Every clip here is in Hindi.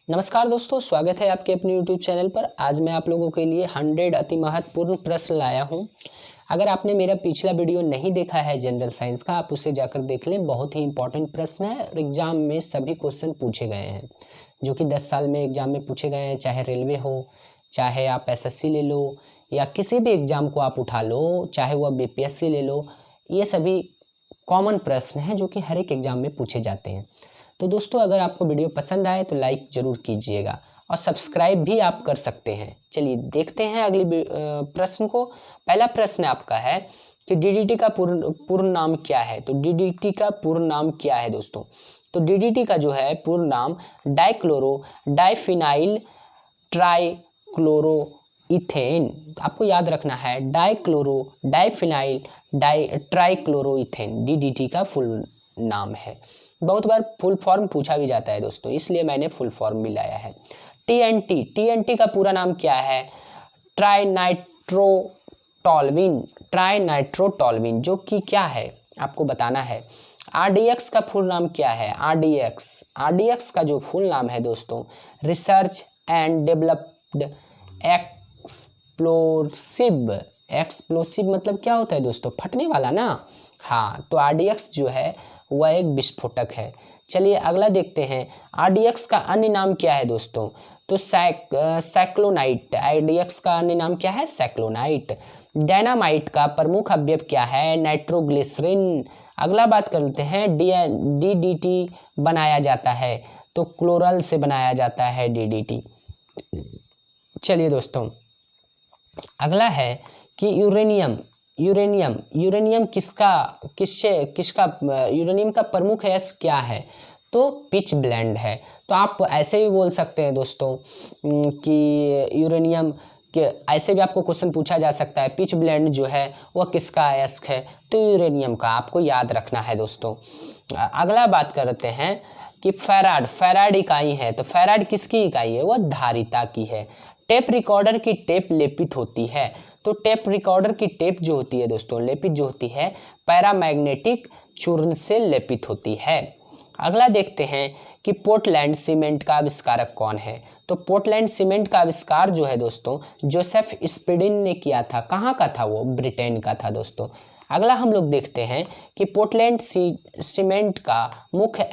नमस्कार दोस्तों, स्वागत है आपके अपने YouTube चैनल पर। आज मैं आप लोगों के लिए 100 अति महत्वपूर्ण प्रश्न लाया हूं। अगर आपने मेरा पिछला वीडियो नहीं देखा है जनरल साइंस का, आप उसे जाकर देख लें। बहुत ही इंपॉर्टेंट प्रश्न है और एग्जाम में सभी क्वेश्चन पूछे गए हैं, जो कि 10 साल में एग्जाम में पूछे गए हैं। चाहे रेलवे हो, चाहे आप SSC ले लो, या किसी भी एग्जाम को आप उठा लो, चाहे वह BPSC ले लो, ये सभी कॉमन प्रश्न हैं जो कि हर एक एग्जाम में पूछे जाते हैं। तो दोस्तों, अगर आपको वीडियो पसंद आए तो लाइक ज़रूर कीजिएगा और सब्सक्राइब भी आप कर सकते हैं। चलिए देखते हैं अगली प्रश्न को। पहला प्रश्न आपका है कि DDT का पूर्ण नाम क्या है। तो DDT का पूर्ण नाम क्या है दोस्तों? तो DDT का जो है पूर्ण नाम डाइक्लोरो डाइफिनाइल ट्राइक्लोरो इथेन। आपको याद रखना है, dichloro diphenyl trichloro ethane DDT का फुल नाम है। बहुत बार फुल फॉर्म पूछा भी जाता है दोस्तों, इसलिए मैंने फुल फॉर्म भी लाया है। TNT का पूरा नाम क्या है? ट्राइनाइट्रोटोल्विन, जो कि क्या है आपको बताना है। RDX का फुल नाम क्या है? RDX का जो फुल नाम है दोस्तों, रिसर्च एंड डेवलप्ड एक्सप्लोसिव मतलब क्या होता है दोस्तों? फटने वाला ना। हाँ, तो RDX जो है वह एक विस्फोटक है। चलिए अगला देखते हैं। RDX का अन्य नाम क्या है दोस्तों? तो साइक्लोनाइट। RDX का अन्य नाम क्या है? साइक्लोनाइट। डायनामाइट का प्रमुख अवयव क्या है? नाइट्रोग्लिसरीन। अगला बात करते हैं। DDT बनाया जाता है तो क्लोरल से बनाया जाता है DDT। चलिए दोस्तों, अगला है कि यूरेनियम यूरेनियम का प्रमुख यश क्या है? तो पिच ब्लेंड है। तो आप ऐसे भी बोल सकते हैं दोस्तों कि यूरेनियम के, ऐसे भी आपको क्वेश्चन पूछा जा सकता है, पिच ब्लेंड जो है वह किसका अयस्क है? तो यूरेनियम का। आपको याद रखना है दोस्तों। अगला बात करते हैं कि फैराड इकाई है। तो फैराड किसकी इकाई है? वह धारिता की है। टेप रिकॉर्डर की टेप लेपित होती है। तो टेप रिकॉर्डर की टेप जो होती है दोस्तों, लेपित जो होती है, पैरामैग्नेटिक चूर्ण से लेपित होती है। अगला देखते हैं कि पोर्टलैंड सीमेंट का आविष्कारक कौन है? तो पोर्टलैंड सीमेंट का आविष्कार जो है दोस्तों, जोसेफ स्पीडिन ने किया था। कहाँ का था वो? ब्रिटेन का था दोस्तों। अगला हम लोग देखते हैं कि पोर्टलैंड सीमेंट का मुख्य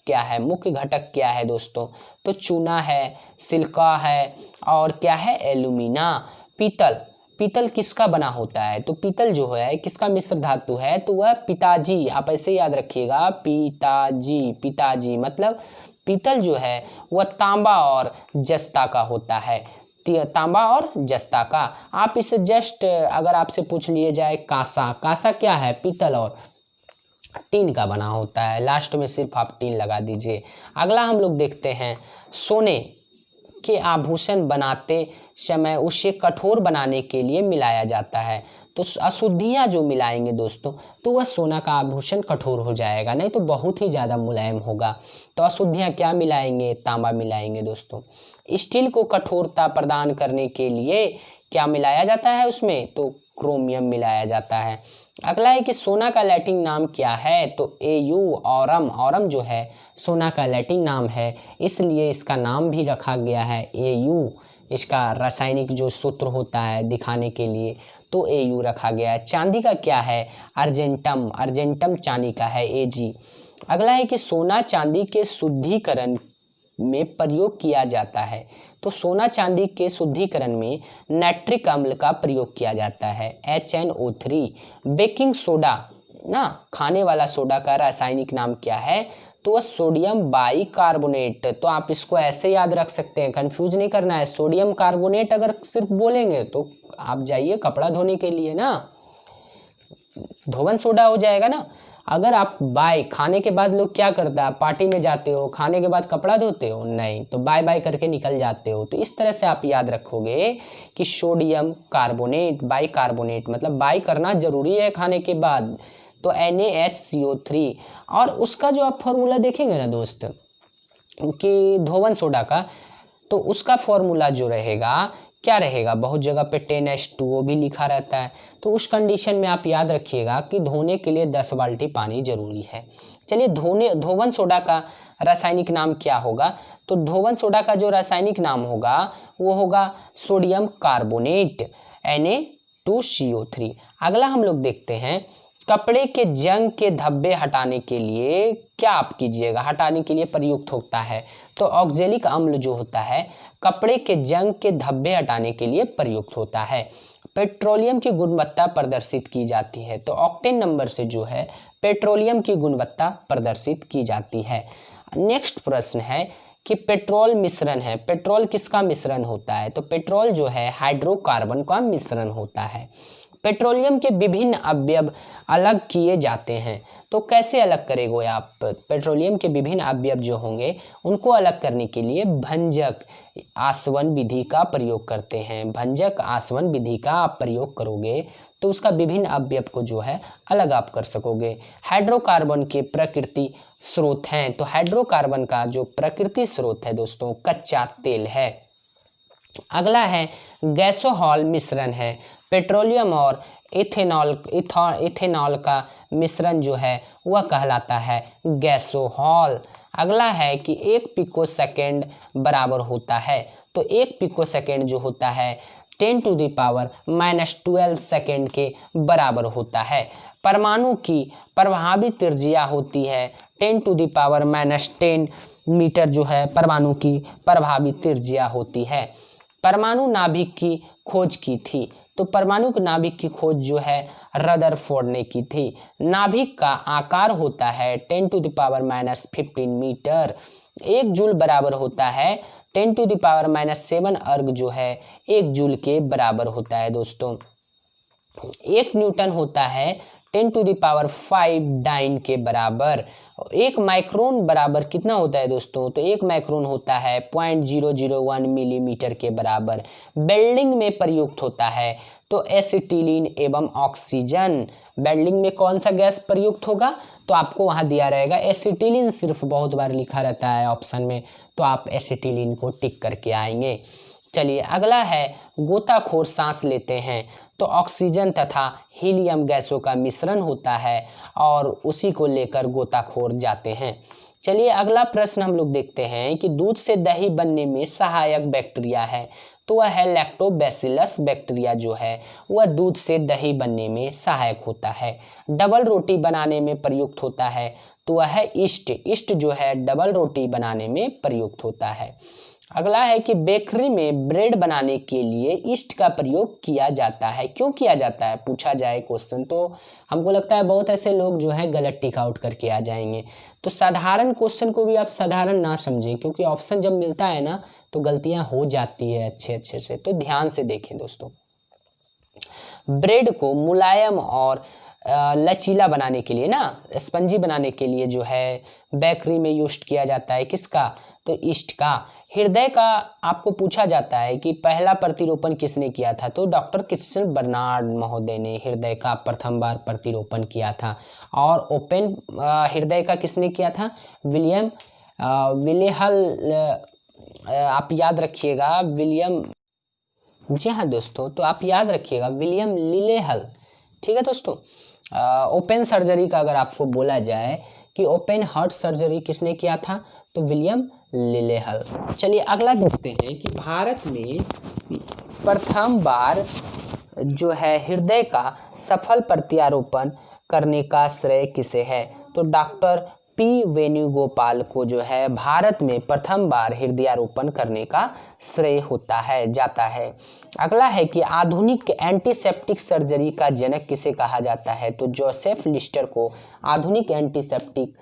क्या है, मुख्य घटक क्या है दोस्तों? तो चूना है, सिलिका है, और क्या है? एल्यूमिना। पीतल किसका बना होता है? तो पीतल जो है किसका मिश्र धातु है? तो वह पिताजी। आप ऐसे याद रखिएगा, पिताजी मतलब पीतल जो है वह तांबा और जस्ता का होता है। तांबा और जस्ता का। आप इसे जस्ट अगर आपसे पूछ लिए जाए कांसा क्या है? पीतल और टीन का बना होता है। लास्ट में सिर्फ आप टीन लगा दीजिए। अगला हम लोग देखते हैं, सोने के आभूषण बनाते समय उसे कठोर बनाने के लिए मिलाया जाता है। तो अशुद्धियाँ जो मिलाएंगे दोस्तों, तो वह सोना का आभूषण कठोर हो जाएगा, नहीं तो बहुत ही ज़्यादा मुलायम होगा। तो अशुद्धियाँ क्या मिलाएंगे? तांबा मिलाएंगे दोस्तों। स्टील को कठोरता प्रदान करने के लिए क्या मिलाया जाता है उसमें? तो क्रोमियम मिलाया जाता है। अगला है कि सोना का लैटिन नाम क्या है? तो ऑरम जो है सोना का लैटिन नाम है, इसलिए इसका नाम भी रखा गया है AU। इसका रासायनिक जो सूत्र होता है दिखाने के लिए, तो AU रखा गया है। चांदी का क्या है? अर्जेंटम चांदी का है AG। अगला है कि सोना चांदी के शुद्धिकरण में प्रयोग किया जाता है। तो सोना चांदी के शुद्धिकरण में नाइट्रिक अम्ल का प्रयोग किया जाता है, HNO3। बेकिंग सोडा ना, खाने वाला सोडा का रासायनिक नाम क्या है? तो वह सोडियम बाइकार्बोनेट। तो आप इसको ऐसे याद रख सकते हैं, कंफ्यूज नहीं करना है। सोडियम कार्बोनेट अगर सिर्फ बोलेंगे तो आप जाइए कपड़ा धोने के लिए ना, धोवन सोडा हो जाएगा ना। अगर आप बाय खाने के बाद, लोग क्या करता है, पार्टी में जाते हो, खाने के बाद कपड़ा धोते हो? नहीं, तो बाय बाय करके निकल जाते हो। तो इस तरह से आप याद रखोगे कि सोडियम कार्बोनेट, बाइकार्बोनेट मतलब बाय करना जरूरी है खाने के बाद। तो NaHCO3। और उसका जो आप फॉर्मूला देखेंगे ना दोस्त, कि धोवन सोडा का, तो उसका फॉर्मूला जो रहेगा क्या रहेगा, बहुत जगह पे 10H2O भी लिखा रहता है। तो उस कंडीशन में आप याद रखिएगा कि धोने के लिए 10 बाल्टी पानी जरूरी है। चलिए धोवन सोडा का रासायनिक नाम क्या होगा, तो धोवन सोडा का जो रासायनिक नाम होगा वो होगा सोडियम कार्बोनेट Na2CO3। अगला हम लोग देखते हैं, कपड़े के जंग के धब्बे हटाने के लिए क्या आप कीजिएगा, हटाने के लिए प्रयुक्त होता है। तो ऑक्जेलिक अम्ल जो होता है कपड़े के जंग के धब्बे हटाने के लिए प्रयुक्त होता है। पेट्रोलियम की गुणवत्ता प्रदर्शित की जाती है, तो ऑक्टेन नंबर से जो है पेट्रोलियम की गुणवत्ता प्रदर्शित की जाती है। नेक्स्ट प्रश्न है कि पेट्रोल मिश्रण है, पेट्रोल किसका मिश्रण होता है, तो पेट्रोल जो है हाइड्रोकार्बन का मिश्रण होता है। पेट्रोलियम के विभिन्न अवयव अलग किए जाते हैं, तो कैसे अलग करेंगे आप, पेट्रोलियम के विभिन्न अवयव जो होंगे उनको अलग करने के लिए भंजक आसवन विधि का प्रयोग करते हैं। भंजक आसवन विधि का आप प्रयोग करोगे तो उसका विभिन्न अवयव को जो है अलग आप कर सकोगे। हाइड्रोकार्बन के प्रकृति स्रोत हैं, तो हाइड्रोकार्बन का जो प्रकृति स्रोत है दोस्तों कच्चा तेल है। अगला है गैसोहॉल मिश्रण है, पेट्रोलियम और इथेनॉल का मिश्रण जो है वह कहलाता है गैसोहॉल। अगला है कि 1 पिको सेकेंड बराबर होता है, तो 1 पिको सेकेंड जो होता है 10⁻⁻12 सेकेंड के बराबर होता है। परमाणु की प्रभावी त्रिज्या होती है 10⁻⁻10 मीटर जो है परमाणु की प्रभावी त्रिज्या होती है। परमाणु नाभिक की खोज की थी, तो परमाणु के नाभिक की खोज जो है रदरफोर्ड ने की थी। नाभिक का आकार होता है 10⁻⁻15 मीटर। 1 जूल बराबर होता है 10⁻⁻7 अर्ग जो है 1 जूल के बराबर होता है दोस्तों। 1 न्यूटन होता है 10⁵ डाइन के बराबर। 1 माइक्रोन बराबर कितना होता है दोस्तों, तो 1 माइक्रोन होता है 0.001 मिलीमीटर के बराबर। वेल्डिंग में प्रयुक्त होता है, तो एसिटिलीन एवं ऑक्सीजन। वेल्डिंग में कौन सा गैस प्रयुक्त होगा, तो आपको वहां दिया रहेगा एसिटिलीन, सिर्फ बहुत बार लिखा रहता है ऑप्शन में, तो आप एसिटिलीन को टिक करके आएंगे। चलिए अगला है गोताखोर सांस लेते हैं, तो ऑक्सीजन तथा हीलियम गैसों का मिश्रण होता है और उसी को लेकर गोताखोर जाते हैं। चलिए अगला प्रश्न हम लोग देखते हैं कि दूध से दही बनने में सहायक बैक्टीरिया है, तो वह है लैक्टोबैसिलस बैक्टीरिया जो है वह दूध से दही बनने में सहायक होता है। डबल रोटी बनाने में प्रयुक्त होता है, तो वह है ईस्ट जो है डबल रोटी बनाने में प्रयुक्त होता है। अगला है कि बेकरी में ब्रेड बनाने के लिए ईस्ट का प्रयोग किया जाता है, क्यों किया जाता है पूछा जाए क्वेश्चन, तो हमको लगता है बहुत ऐसे लोग जो है गलत टिक आउट करके आ जाएंगे। तो साधारण क्वेश्चन को भी आप साधारण ना समझें, क्योंकि ऑप्शन जब मिलता है ना तो गलतियां हो जाती है अच्छे से, तो ध्यान से देखें दोस्तों। ब्रेड को मुलायम और लचीला बनाने के लिए ना, स्पंजी बनाने के लिए जो है बेकरी में यूज किया जाता है किसका, तो ईस्ट का। हृदय का आपको पूछा जाता है कि पहला प्रतिरोपण किसने किया था, तो डॉक्टर क्रिस्टियन बर्नार्ड महोदय ने हृदय का प्रथम बार प्रतिरोपण किया था। और ओपन हृदय का किसने किया था, विलियम विलेहल, आप याद रखिएगा विलियम, जी हाँ दोस्तों, तो आप याद रखिएगा विलियम लिलेहल, ठीक है दोस्तों। ओपन सर्जरी का अगर आपको बोला जाए कि ओपन हार्ट सर्जरी किसने किया था, तो विलियम लिलेहल। चलिए अगला देखते हैं कि भारत में प्रथम बार जो है हृदय का सफल प्रत्यारोपण करने का श्रेय किसे है, तो डॉक्टर पी वेणुगोपाल को जो है भारत में प्रथम बार हृदयारोपण करने का श्रेय जाता है। अगला है कि आधुनिक एंटीसेप्टिक सर्जरी का जनक किसे कहा जाता है, तो जोसेफ लिस्टर को आधुनिक एंटीसेप्टिक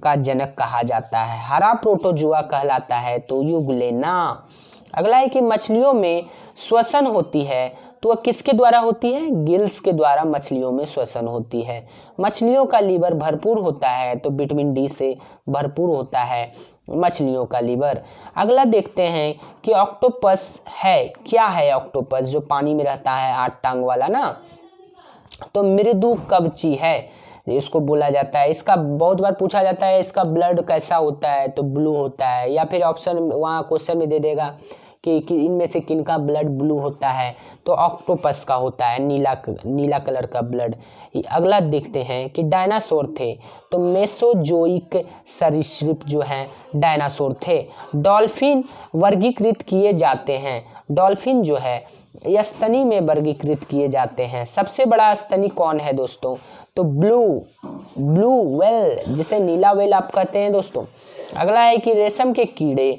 का जनक कहा जाता है। हरा प्रोटोजुआ कहलाता है, तो यूग्लेना। अगला है कि मछलियों में श्वसन होती है, तो वह किसके द्वारा होती है, गिल्स के द्वारा मछलियों में श्वसन होती है। मछलियों का लीवर भरपूर होता है, तो विटामिन डी से भरपूर होता है मछलियों का लीवर। अगला देखते हैं कि ऑक्टोपस है, क्या है ऑक्टोपस, जो पानी में रहता है 8 टांग वाला ना, तो मृदु कवची है इसको बोला जाता है। इसका बहुत बार पूछा जाता है इसका ब्लड कैसा होता है, तो ब्लू होता है, या फिर ऑप्शन वहाँ क्वेश्चन में दे देगा कि इनमें से किनका ब्लड ब्लू होता है, तो ऑक्टोपस का होता है नीला कलर का ब्लड। अगला देखते हैं कि डायनासोर थे, तो मेसोजोइक सरीसृप जो हैं डायनासोर थे। डॉल्फिन वर्गीकृत किए जाते हैं, डॉल्फिन जो है स्तनी में वर्गीकृत किए जाते हैं। सबसे बड़ा स्तनी कौन है दोस्तों, तो ब्लू वेल, जिसे नीला वेल आप कहते हैं दोस्तों। अगला है कि रेशम के कीड़े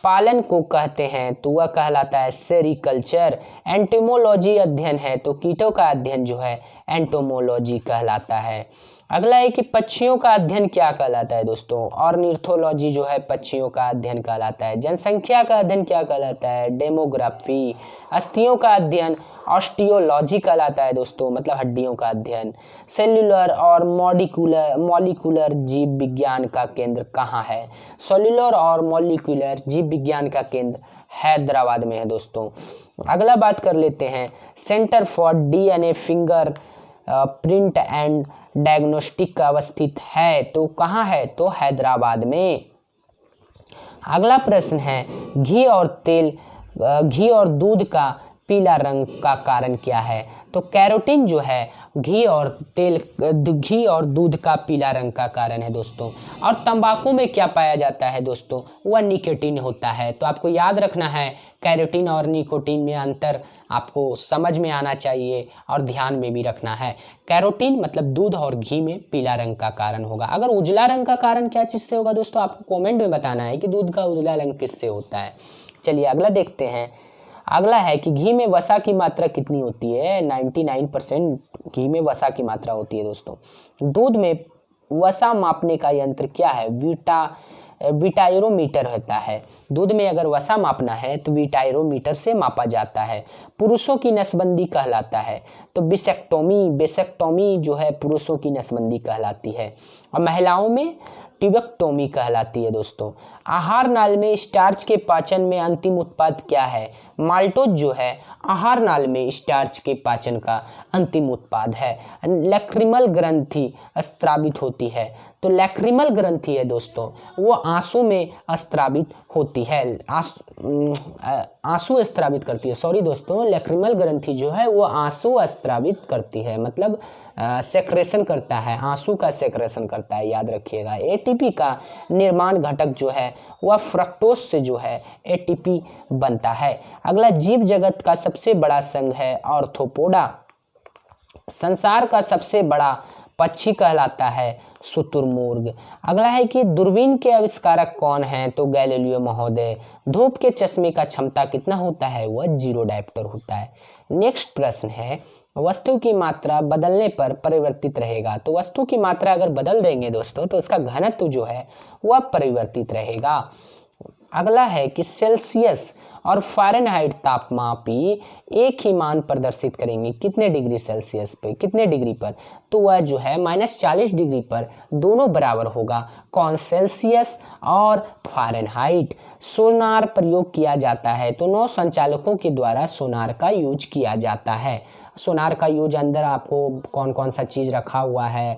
पालन को कहते हैं, तो वह कहलाता है सेरिकल्चर। एंटोमोलॉजी अध्ययन है, तो कीटों का अध्ययन जो है एंटोमोलॉजी कहलाता है। अगला है कि पक्षियों का अध्ययन क्या कहलाता है दोस्तों, ऑर्निथोलॉजी जो है पक्षियों का अध्ययन कहलाता है। जनसंख्या का अध्ययन क्या कहलाता है, डेमोग्राफी। अस्थियों का अध्ययन ऑस्टियोलॉजी कहलाता है दोस्तों, मतलब हड्डियों का अध्ययन। सेल्युलर और मॉलिक्यूलर जीव विज्ञान का केंद्र कहाँ है, सेल्युलर और मॉलिक्यूलर जीव विज्ञान का केंद्र हैदराबाद में है दोस्तों। अगला बात कर लेते हैं centre for DNA finger print and diagnostic अवस्थित है, तो कहाँ है, तो हैदराबाद में। अगला प्रश्न है घी और दूध का पीला रंग का कारण क्या है, तो कैरोटीन जो है घी और दूध का पीला रंग का कारण है दोस्तों। और तंबाकू में क्या पाया जाता है दोस्तों, वह निकोटीन होता है। तो आपको याद रखना है कैरोटीन और निकोटीन में अंतर आपको समझ में आना चाहिए और ध्यान में भी रखना है। कैरोटीन मतलब दूध और घी में पीला रंग का कारण होगा। अगर उजला रंग का कारण क्या चीज़ से होगा दोस्तों, आपको कमेंट में बताना है कि दूध का उजला रंग किससे होता है। चलिए अगला देखते हैं। अगला है कि घी में वसा की मात्रा कितनी होती है, 99% घी में वसा की मात्रा होती है दोस्तों। दूध में वसा मापने का यंत्र क्या है, विटायरोमीटर होता है। दूध में अगर वसा मापना है तो विटायरोमीटर से मापा जाता है। पुरुषों की नसबंदी कहलाता है, तो बेसेक्टोमी जो है पुरुषों की नसबंदी कहलाती है। और महिलाओं में ट्यूबेक्टोमी कहलाती है दोस्तों। आहार नाल में स्टार्च के पाचन में अंतिम उत्पाद क्या है, माल्टोज जो है आहार नाल में स्टार्च के पाचन का अंतिम उत्पाद है। लैक्रिमल ग्रंथि स्त्रावित होती है, तो लैक्रिमल ग्रंथि है दोस्तों वो आंसू में स्त्रावित होती है, आंसू स्त्रावित करती है। सॉरी दोस्तों, लैक्रिमल ग्रंथि जो है वो आंसू स्त्रावित करती है, मतलब सेक्रेशन करता है, आंसू का सेक्रेशन करता है, याद रखिएगा। एटीपी का निर्माण घटक जो है वह फ्रक्टोज से जो है एटीपी बनता है। अगला जीव जगत का सबसे बड़ा संघ है आर्थ्रोपोडा। संसार का सबसे बड़ा पक्षी कहलाता है शुतुरमुर्ग। अगला है कि दूरबीन के आविष्कारक कौन हैं, तो गैलीलियो महोदय। धूप के चश्मे का क्षमता कितना होता है, वह 0 डायप्टर होता है। नेक्स्ट प्रश्न है वस्तु की मात्रा बदलने पर परिवर्तित रहेगा, तो वस्तु की मात्रा अगर बदल देंगे दोस्तों तो उसका घनत्व जो है वह परिवर्तित रहेगा। अगला है कि सेल्सियस और फ़ारेनहाइट तापमापी एक ही मान प्रदर्शित करेंगे, कितने डिग्री सेल्सियस पे, कितने डिग्री पर, तो वह जो है -40 डिग्री पर दोनों बराबर होगा। कौन, सेल्सियस और फ़ारेनहाइट। सोनार प्रयोग किया जाता है, तो नौ संचालकों के द्वारा सोनार का यूज किया जाता है। सोनार का यूज अंदर आपको कौन कौन सा चीज़ रखा हुआ है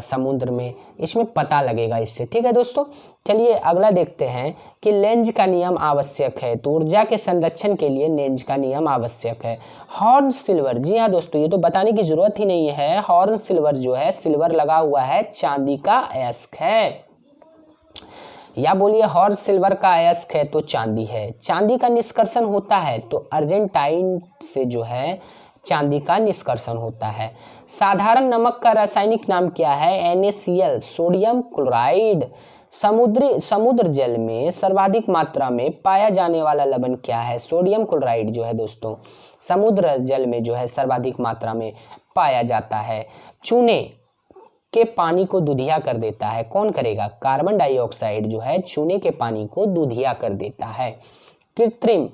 समुद्र में, इसमें पता लगेगा इससे, ठीक है दोस्तों। चलिए अगला देखते हैं कि लेंज का नियम आवश्यक है, तो ऊर्जा के संरक्षण के लिए लेंज का नियम आवश्यक है। हॉर्न सिल्वर, जी हाँ दोस्तों, ये तो बताने की जरूरत ही नहीं है। हॉर्न सिल्वर जो है, सिल्वर लगा हुआ है, चांदी का अयस्क है, या बोलिए हॉर्न सिल्वर का अयस्क है तो चांदी है। चांदी का निष्कर्षण होता है तो अर्जेंटाइन से जो है चांदी का निष्कर्षण होता है। साधारण नमक का रासायनिक नाम क्या है, NaCl, सोडियम क्लोराइड। समुद्र जल में सर्वाधिक मात्रा में पाया जाने वाला लवण क्या है, सोडियम क्लोराइड जो है दोस्तों समुद्र जल में जो है सर्वाधिक मात्रा में पाया जाता है। चूने के पानी को दूधिया कर देता है, कौन करेगा, कार्बन डाइऑक्साइड जो है चूने के पानी को दूधिया कर देता है। कृत्रिम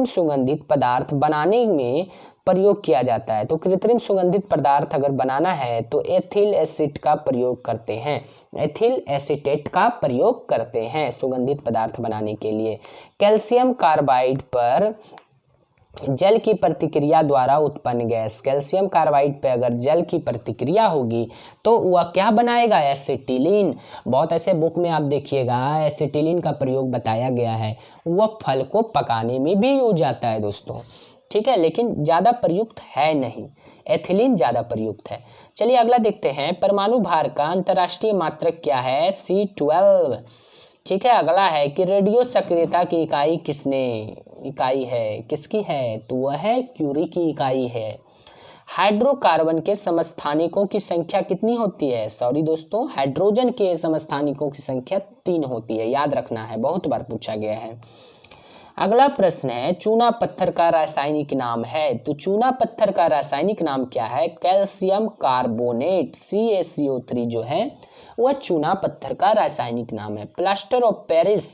सुगंधित पदार्थ बनाने में प्रयोग किया जाता है, तो कृत्रिम सुगंधित पदार्थ अगर बनाना है तो एथिल एसिड का प्रयोग करते हैं, एथिल एसीटेट का प्रयोग करते हैं सुगंधित पदार्थ बनाने के लिए। कैल्शियम कार्बाइड पर जल की प्रतिक्रिया द्वारा उत्पन्न गैस। कैल्शियम कार्बाइड पे अगर जल की प्रतिक्रिया होगी तो वह क्या बनाएगा, एसिटिलीन। बहुत ऐसे बुक में आप देखिएगा एसिटिलीन का प्रयोग बताया गया है, वह फल को पकाने में भी यूज आता है दोस्तों, ठीक है, लेकिन ज़्यादा प्रयुक्त है नहीं, एथिलीन ज़्यादा प्रयुक्त है। चलिए अगला देखते हैं, परमाणु भार का अंतर्राष्ट्रीय मात्रक क्या है, C12। ठीक है, अगला है कि रेडियो सक्रियता की इकाई है, किसकी है, तो वह है क्यूरी की इकाई है। हाइड्रोकार्बन के समस्थानिकों की संख्या कितनी होती है, सॉरी दोस्तों, हाइड्रोजन के समस्थानिकों की संख्या 3 होती है, याद रखना है, बहुत बार पूछा गया है। अगला प्रश्न है, चूना पत्थर का रासायनिक नाम है, तो चूना पत्थर का रासायनिक नाम क्या है, कैल्शियम कार्बोनेट, CaCO3 जो है वह चूना पत्थर का रासायनिक नाम है। Plaster of Paris,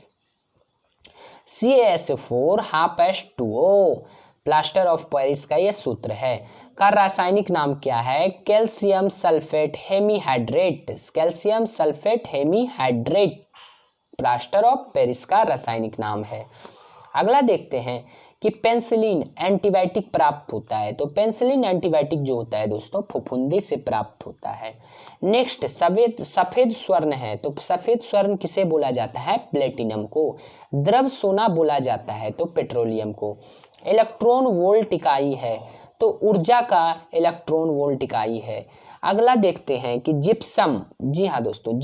CaSO4 plaster of Paris का यह सूत्र है, का रासायनिक नाम क्या है, calcium sulphate hemihydrate, calcium sulphate hemihydrate plaster of Paris का रासायनिक नाम है। अगला देखते हैं कि पेंसिलिन एंटीबायोटिक प्राप्त होता है, तो पेंसिलिन एंटीबायोटिक जो होता है दोस्तों फफूंदी से प्राप्त होता है। नेक्स्ट सफेद स्वर्ण है, तो सफेद स्वर्ण किसे बोला जाता है, प्लेटिनम को। द्रव सोना बोला जाता है तो पेट्रोलियम को। इलेक्ट्रॉन वोल्ट इकाई है, तो ऊर्जा का इलेक्ट्रॉन वोल्ट इकाई है। अगला देखते हैं कि जिप्सम, जी हाँ दोस्तों,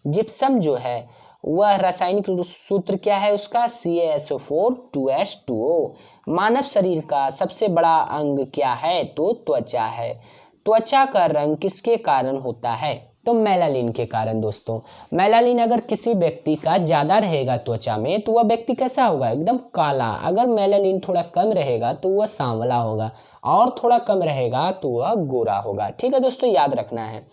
जिप्सम जो है वह रासायनिक सूत्र क्या है उसका, CaSO4 मानव शरीर का सबसे बड़ा अंग क्या है, तो त्वचा है। त्वचा का रंग किसके कारण होता है, तो मेलानिन के कारण दोस्तों। मेलानिन अगर किसी व्यक्ति का ज़्यादा रहेगा त्वचा में तो वह व्यक्ति कैसा होगा, एकदम काला। अगर मेलानिन थोड़ा कम रहेगा तो वह सांवला होगा, और थोड़ा कम रहेगा तो वह गोरा होगा। ठीक है दोस्तों, याद रखना है।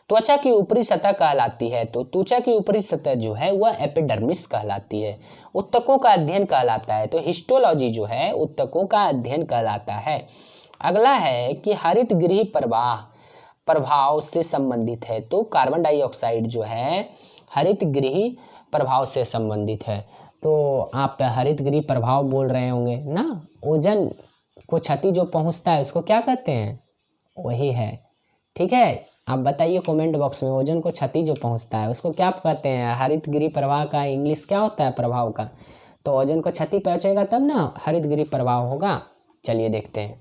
त्वचा की ऊपरी सतह कहलाती है, तो त्वचा की ऊपरी सतह जो है वह एपिडर्मिस कहलाती है। उत्तकों का अध्ययन कहलाता है, तो हिस्टोलॉजी जो है उत्तकों का अध्ययन कहलाता है। अगला है कि हरित गृह प्रभाव से संबंधित है, तो कार्बन डाइऑक्साइड जो है हरित गृह प्रभाव से संबंधित है। तो आप हरित गृह प्रभाव बोल रहे होंगे ना, ओजोन को क्षति जो पहुंचता है उसको क्या कहते हैं, वही है। ठीक है, आप बताइए कमेंट बॉक्स में, ओजोन को क्षति जो पहुंचता है उसको क्या कहते हैं, हरित गृह प्रभाव का इंग्लिश क्या होता है, प्रभाव का। तो ओजोन को क्षति पहुंचेगा तब ना हरित गृह प्रभाव होगा। चलिए देखते हैं,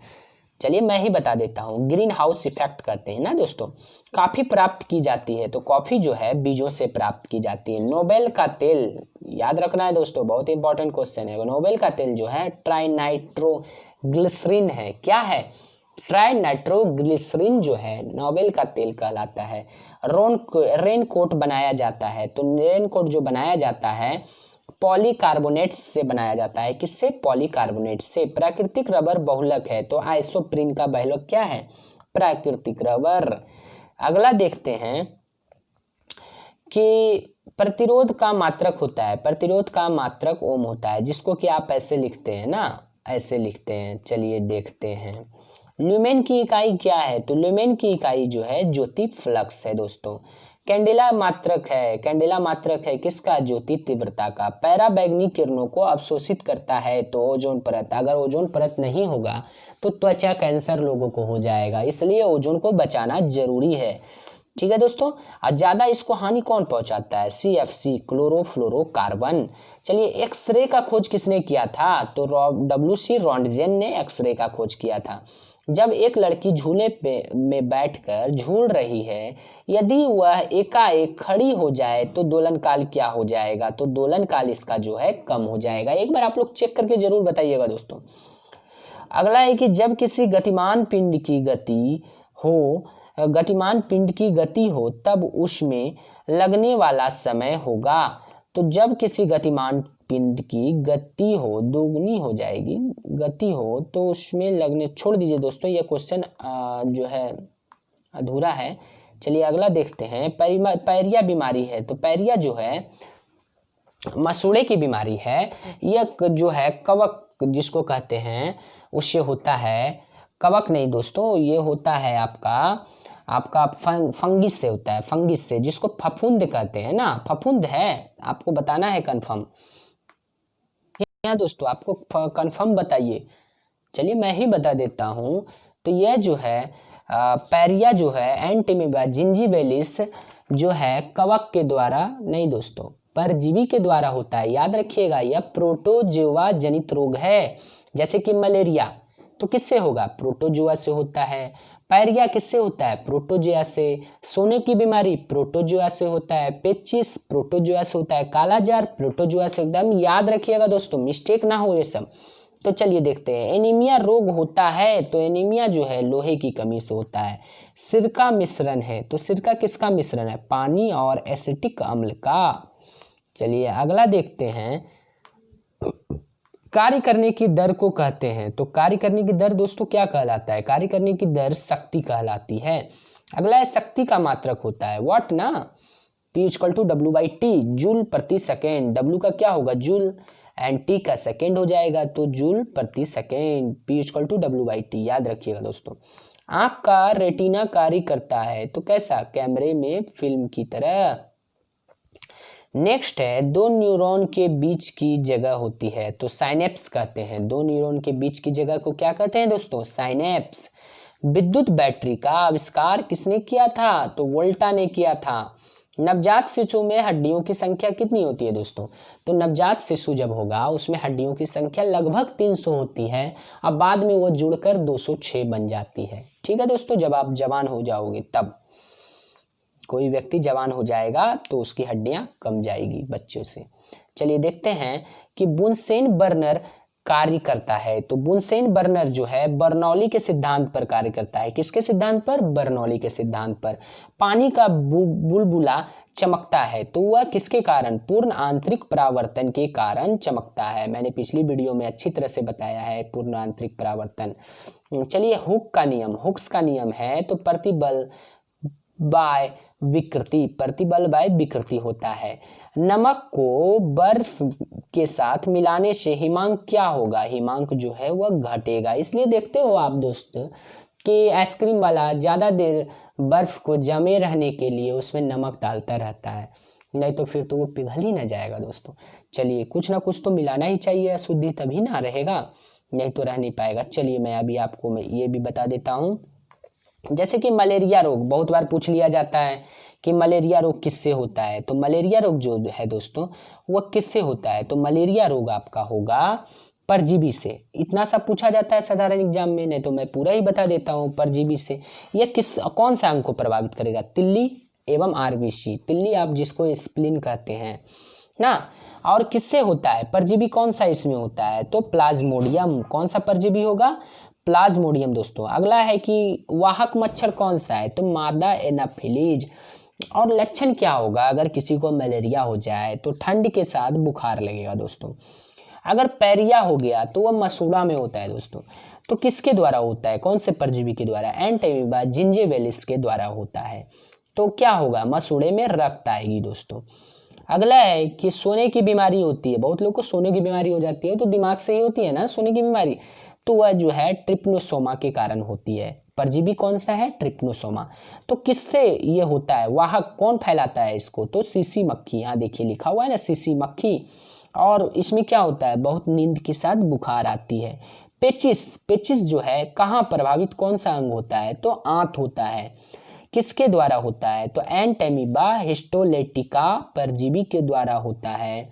चलिए मैं ही बता देता हूँ। ग्रीन हाउस इफेक्ट कहते हैं ना दोस्तों। कॉफ़ी प्राप्त की जाती है, तो कॉफ़ी जो है बीजों से प्राप्त की जाती है। नोबेल का तेल, याद रखना है दोस्तों, बहुत इंपॉर्टेंट क्वेश्चन है। नोबेल का तेल जो है ट्राइनाइट्रोग्लिसरीन है, क्या है, ट्राइनाइट्रोग्लिसरीन जो है नोबेल का तेल कहलाता है। रेन कोट बनाया जाता है, तो रेन कोट जो बनाया जाता है पॉलीकार्बोनेट से बनाया जाता है, किससे, पॉलीकार्बोनेट से। प्राकृतिक रबर बहुलक है, तो आइसोप्रीन का बहुलक क्या है, प्राकृतिक रबर। अगला देखते हैं कि प्रतिरोध का मात्रक होता है, प्रतिरोध का मात्रक ओम होता है, जिसको कि आप ऐसे लिखते हैं ना, ऐसे लिखते हैं। चलिए देखते हैं, ल्यूमेन की इकाई क्या है, तो ल्यूमेन की इकाई जो है ज्योति फ्लक्स है दोस्तों। कैंडेला मात्रक है किसका, ज्योति तीव्रता का। पैराबैंगनी किरणों को अवशोषित करता है, तो ओजोन परत। अगर ओजोन परत नहीं होगा तो त्वचा कैंसर लोगों को हो जाएगा, इसलिए ओजोन को बचाना जरूरी है। ठीक है दोस्तों, और ज़्यादा इसको हानि कौन पहुंचाता है, CFC क्लोरोफ्लोरोकार्बन। चलिए एक्सरे का खोज किसने किया था, तो WC रॉन्टजेन ने एक्सरे का खोज किया था। जब एक लड़की झूले में बैठकर झूल रही है, यदि वह एकाएक खड़ी हो जाए तो दोलन काल क्या हो जाएगा, तो दोलन काल इसका जो है कम हो जाएगा। एक बार आप लोग चेक करके जरूर बताइएगा दोस्तों। अगला है कि जब किसी गतिमान पिंड की गति हो तब उसमें लगने वाला समय होगा। तो जब किसी गतिमान पिंड की गति हो, दोगुनी हो जाएगी गति हो, तो उसमें लगने, छोड़ दीजिए दोस्तों, ये क्वेश्चन जो है अधूरा है। चलिए अगला देखते हैं, पैरिया बीमारी है, तो पैरिया जो है मसूड़े की बीमारी है। यह जो है कवक जिसको कहते हैं उससे होता है, कवक नहीं दोस्तों, ये होता है आपका फंगिस से होता है, फंगिस से, जिसको फफूंद कहते हैं ना, फफूंद है, आपको बताना है कंफर्म। क्या दोस्तों, आपको कंफर्म बताइए। चलिए मैं ही बता देता हूँ। तो यह जो है पैरिया जो है एंटीमीबा जिंजीबेलिस जो है कवक के द्वारा नहीं दोस्तों, परजीवी के द्वारा होता है। याद रखिएगा, यह प्रोटोजोआ जनित रोग है। जैसे कि मलेरिया तो किससे होगा, प्रोटोजोआ से होता है। पायरिया किससे होता है, प्रोटोजोआ से। सोने की बीमारी प्रोटोजोआ से होता है। पेचिस प्रोटोजोआ से होता है। कालाजार प्रोटोजोआ से। एकदम याद रखिएगा दोस्तों, मिस्टेक ना हो ये सब। तो चलिए देखते हैं, एनीमिया रोग होता है तो एनीमिया जो है लोहे की कमी से होता है। सिरका मिश्रण है तो सिरका किसका मिश्रण है, पानी और एसिटिक अम्ल का। चलिए अगला देखते हैं, कार्य करने की दर को कहते हैं। तो कार्य करने की दर दोस्तों क्या कहलाता है, कार्य करने की दर शक्ति कहलाती है। अगला है शक्ति का मात्रक होता है वाट ना, P = W/T जूल प्रति सेकेंड। W का क्या होगा, जूल, एंड T का सेकेंड हो जाएगा तो जूल प्रति सेकेंड। P = W/T याद रखिएगा दोस्तों। आंख का रेटिना कार्य करता है तो कैसा, कैमरे में फिल्म की तरह। नेक्स्ट है, दो न्यूरॉन के बीच की जगह होती है तो साइनेप्स कहते हैं। दो न्यूरॉन के बीच की जगह को क्या कहते हैं दोस्तों, साइनेप्स। विद्युत बैटरी का आविष्कार किसने किया था, तो वोल्टा ने किया था। नवजात शिशु में हड्डियों की संख्या कितनी होती है दोस्तों, तो नवजात शिशु जब होगा उसमें हड्डियों की संख्या लगभग 300 होती है। अब बाद में वो जुड़कर 206 बन जाती है। ठीक है दोस्तों, जब आप जवान हो जाओगे तब, कोई व्यक्ति जवान हो जाएगा तो उसकी हड्डियां कम जाएगी बच्चों से। चलिए देखते हैं कि बुनसेन बर्नर कार्य करता है। तो बुनसेन बर्नर जो है बर्नौली के सिद्धांत पर कार्य करता है। किसके सिद्धांत पर, बर्नौली के सिद्धांत पर। पानी का बुलबुला चमकता है तो वह किसके कारण, पूर्ण आंतरिक परावर्तन के कारण चमकता है। मैंने पिछली वीडियो में अच्छी तरह से बताया है पूर्ण आंतरिक परावर्तन। चलिए हुक का नियम, हुक्स का नियम है तो प्रतिबल बाय विकृति, प्रतिबल बाय विकृति होता है। नमक को बर्फ के साथ मिलाने से हिमांक क्या होगा, हिमांक जो है वह घटेगा। इसलिए देखते हो आप दोस्त कि आइसक्रीम वाला ज़्यादा देर बर्फ को जमे रहने के लिए उसमें नमक डालता रहता है, नहीं तो फिर तो वो पिघल ही ना जाएगा दोस्तों। चलिए कुछ ना कुछ तो मिलाना ही चाहिए, अशुद्धि तभी ना रहेगा, नहीं तो रह नहीं पाएगा। चलिए मैं अभी आपको ये भी बता देता हूँ, जैसे कि मलेरिया रोग बहुत बार पूछ लिया जाता है कि मलेरिया रोग किससे होता है। तो मलेरिया रोग जो है दोस्तों वह किससे होता है, तो मलेरिया रोग आपका होगा परजीवी से। इतना सा पूछा जाता है साधारण एग्जाम में, नहीं तो मैं पूरा ही बता देता हूँ परजीवी से। यह कौन सा अंग को प्रभावित करेगा, तिल्ली एवं आरबीसी। तिल्ली आप जिसको स्प्लीन कहते हैं ना। और किससे होता है, परजीवी कौन सा इसमें होता है, तो प्लाज्मोडियम। कौन सा परजीवी होगा, प्लाज्मोडियम दोस्तों। अगला है कि वाहक मच्छर कौन सा है, तो मादा एनाफिलीज। और लक्षण क्या होगा अगर किसी को मलेरिया हो जाए, तो ठंड के साथ बुखार लगेगा दोस्तों। अगर पैरिया हो गया तो वह मसूड़ा में होता है दोस्तों। तो किसके द्वारा होता है, कौन से परजीवी के द्वारा, एंटीमीबा जिंजीबेलिस के द्वारा होता है। तो क्या होगा, मसूड़े में रक्त आएगी दोस्तों। अगला है कि सोने की बीमारी होती है, बहुत लोग को सोने की बीमारी हो जाती है, तो दिमाग से ही होती है ना सोने की बीमारी, तो वह जो है ट्रिप्नोसोमा के कारण होती है। परजीवी कौन सा है, ट्रिप्नोसोमा। तो किससे ये होता है, वाहक कौन फैलाता है इसको, तो सीसी मक्खी। यहाँ देखिए लिखा हुआ है ना सीसी मक्खी। और इसमें क्या होता है, बहुत नींद के साथ बुखार आती है। पेचिस, पेचिस जो है कहाँ प्रभावित, कौन सा अंग होता है, तो आंत होता है। किसके द्वारा होता है, तो एंटेमीबा हिस्टोलेटिका परजीवी के द्वारा होता है।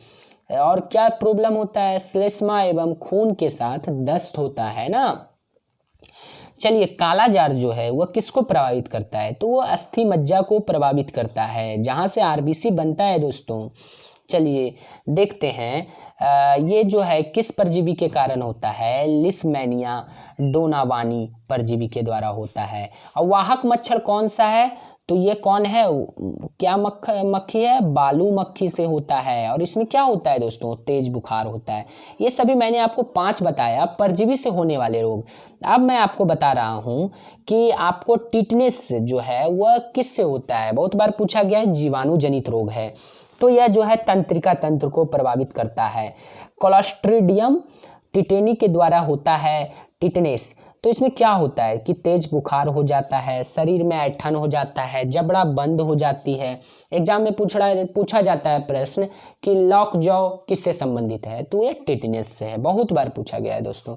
और क्या प्रॉब्लम होता है, श्लेष्मा एवं खून के साथ दस्त होता है ना। चलिए कालाजार जो है वह किसको प्रभावित करता है, तो वो अस्थि मज्जा को प्रभावित करता है, जहां से आरबीसी बनता है दोस्तों। चलिए देखते हैं ये जो है किस परजीवी के कारण होता है, लिस्मैनिया डोनावानी परजीवी के द्वारा होता है। और वाहक मच्छर कौन सा है, तो ये कौन है, क्या मक्खी है, बालू मक्खी से होता है। और इसमें क्या होता है दोस्तों, तेज बुखार होता है। ये सभी मैंने आपको 5 बताया परजीवी से होने वाले रोग। अब मैं आपको बता रहा हूँ कि आपको टिटनेस जो है वह किससे होता है, बहुत बार पूछा गया है, जीवाणु जनित रोग है। तो यह जो है तंत्रिका तंत्र को प्रभावित करता है। क्लोस्ट्रीडियम टिटेनी के द्वारा होता है टिटनेस। तो इसमें क्या होता है कि तेज बुखार हो जाता है, शरीर में ऐंठन हो जाता है, जबड़ा बंद हो जाती है। एग्जाम में पूछा जाता है प्रश्न कि लॉक जॉ किससे संबंधित है, तो ये टिटनेस से है, बहुत बार पूछा गया है दोस्तों।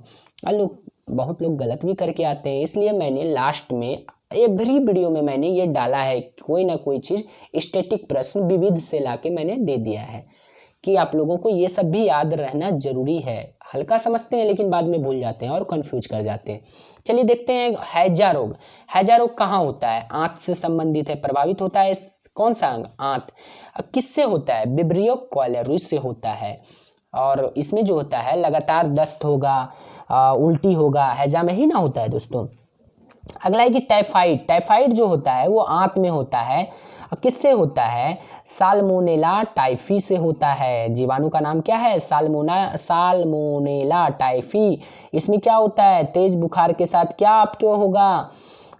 बहुत लोग गलत भी करके आते हैं, इसलिए मैंने लास्ट में एवरी वीडियो में मैंने ये डाला है, कोई ना कोई चीज़ स्टैटिक प्रश्न विविध से लाके मैंने दे दिया है कि आप लोगों को ये सब भी याद रहना जरूरी है। हल्का समझते हैं लेकिन बाद में भूल जाते हैं और कंफ्यूज कर जाते हैं। चलिए देखते हैं हैजा रोग। हैजा रोग कहाँ होता है? आंत से संबंधित है, प्रभावित होता है कौन सा अंग? आंत। किससे होता है? विब्रियो कोलेरिस से होता है। और इसमें जो होता है लगातार दस्त होगा, उल्टी होगा, हैजा में ही ना होता है दोस्तों। अगला है कि टाइफाइड। टाइफाइड जो होता है वो आंत में होता है। किससे होता है? साल्मोनेला टाइफी से होता है। जीवाणु का नाम क्या है? Salmonella typhi. इसमें क्या होता है? तेज बुखार के साथ क्या आपको होगा?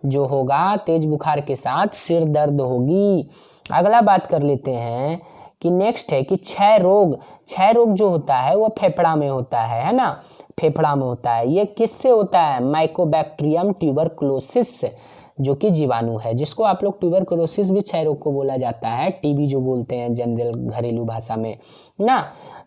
जो होगा तेज बुखार के साथ सिर दर्द होगी। अगला बात कर लेते हैं कि नेक्स्ट है कि क्षय रोग। क्षय रोग जो होता है वो फेफड़ा में होता है ना, फेफड़ा में होता है। ये किससे होता है? माइकोबैक्टीरियम ट्यूबरकुलोसिस जो कि जीवाणु है, जिसको आप लोग ट्यूबरकुलोसिस भी क्षय रोग को बोला जाता है, टीबी जो बोलते हैं जनरल घरेलू भाषा में ना।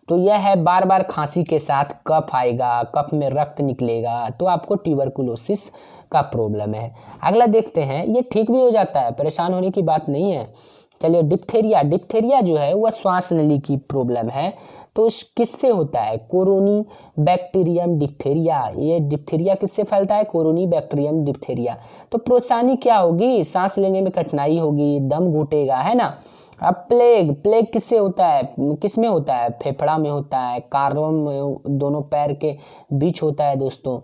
तो यह है बार बार खांसी के साथ कफ आएगा, कफ में रक्त निकलेगा, तो आपको ट्यूबरकुलोसिस का प्रॉब्लम है। अगला देखते हैं, ये ठीक भी हो जाता है, परेशान होने की बात नहीं है। चलिए डिप्थेरिया। डिप्थेरिया जो है वह श्वास नली की प्रॉब्लम है। तो किससे होता है? कोरोनी बैक्टीरियम डिप्थेरिया। ये डिप्थेरिया किससे फैलता है? कोरोनी बैक्टीरियम डिप्थेरिया। तो परेशानी क्या होगी? सांस लेने में कठिनाई होगी, दम घुटेगा, है ना। अब प्लेग। प्लेग किससे होता है? किस में होता है? फेफड़ा में होता है, कानों में, दोनों पैर के बीच होता है दोस्तों।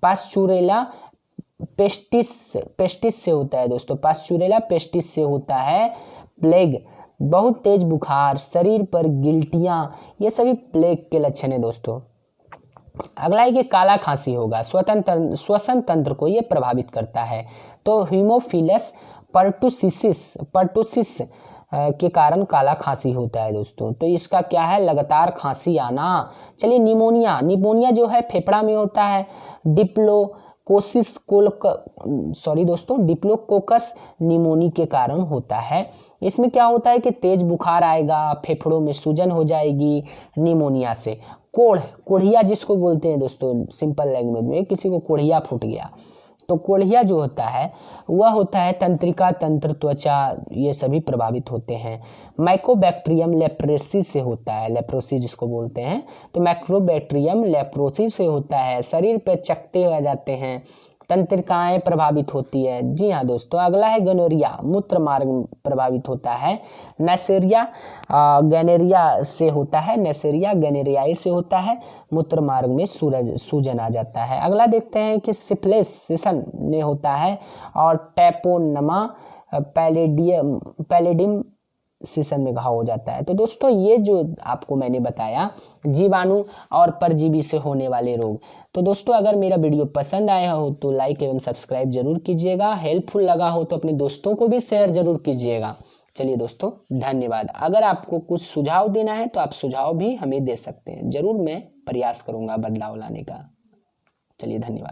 पास्चुरेला पेस्टिस से होता है दोस्तों। पास्चुरेला पेस्टिस से होता है प्लेग। बहुत तेज बुखार, शरीर पर गिल्टियां, ये सभी प्लेग के लक्षण है दोस्तों। अगला है कि काला खांसी होगा। श्वसन तंत्र को ये प्रभावित करता है। तो हीमोफिलस पर्टुसिस के कारण काला खांसी होता है दोस्तों। तो इसका क्या है? लगातार खांसी आना। चलिए निमोनिया। निमोनिया जो है फेफड़ा में होता है। डिप्लोकोकस निमोनी के कारण होता है। इसमें क्या होता है कि तेज बुखार आएगा, फेफड़ों में सूजन हो जाएगी निमोनिया से। कोढ़िया जिसको बोलते हैं दोस्तों सिंपल लैंग्वेज में, किसी को कोढ़िया फूट गया, तो कोढ़िया जो होता है वह होता है तंत्रिका तंत्र, त्वचा, ये सभी प्रभावित होते हैं। माइकोबैक्टीरियम लेप्रोसी से होता है, लेप्रोसी जिसको बोलते हैं। तो माइकोबैक्टीरियम लेप्रोसी से होता है, शरीर पे चकत्ते आ जाते हैं, तंत्रिकाएं प्रभावित होती है। जी हाँ दोस्तों। अगला है गनोरिया। मूत्र मार्ग प्रभावित होता है। नेसेरिया गैनेरिया से होता है। नेसेरिया गैनेरियाई से होता है, मूत्र मार्ग में सूजन आ जाता है। अगला देखते हैं कि सिफिलिस में होता है और टैपोनमा पैलेडियम सीसन में घाव हो जाता है। तो दोस्तों ये जो आपको मैंने बताया जीवाणु और परजीवी से होने वाले रोग। तो दोस्तों अगर मेरा वीडियो पसंद आया हो तो लाइक एवं सब्सक्राइब जरूर कीजिएगा। हेल्पफुल लगा हो तो अपने दोस्तों को भी शेयर जरूर कीजिएगा। चलिए दोस्तों धन्यवाद। अगर आपको कुछ सुझाव देना है तो आप सुझाव भी हमें दे सकते हैं, जरूर मैं प्रयास करूंगा बदलाव लाने का। चलिए धन्यवाद।